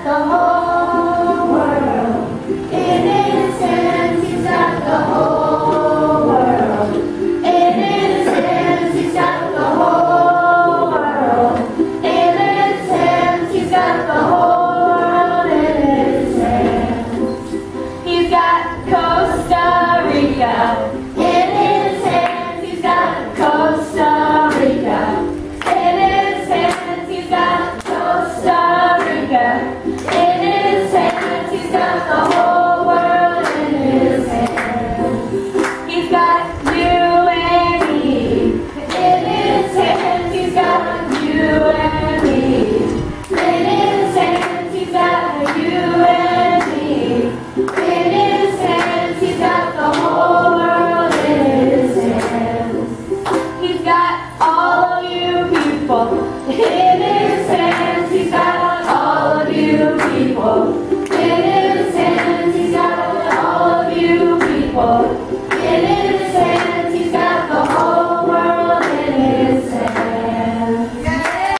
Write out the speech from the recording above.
the whole world in his hands. He's got the whole world in his hands. He's got the whole world in his hands. He's got the whole world in his hands. He's got Costa Rica in his hands. He's got Costa Rica in his hands. He's got Costa Rica in his hands. He's got the whole world in his hands. He's got you and me in his hands. He's got you and me in his hands. He's got you and me in his hands. He's got the whole world in his hands. He's got all of you people